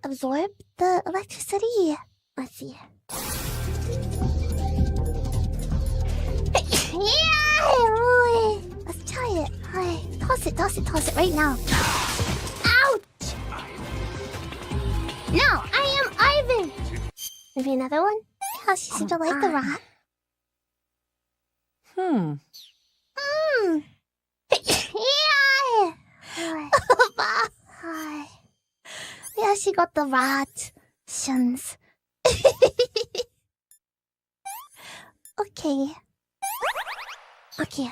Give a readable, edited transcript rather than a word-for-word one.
absorb the electricity. Let's see. Yeah! Let's try it. Alright, toss it right now. Ouch! No, I am Ivan! Maybe another one? Yeah, she seemed to like the rat. Yeah! Hi. Yeah, she got the rat. Shuns. Okay. Okay.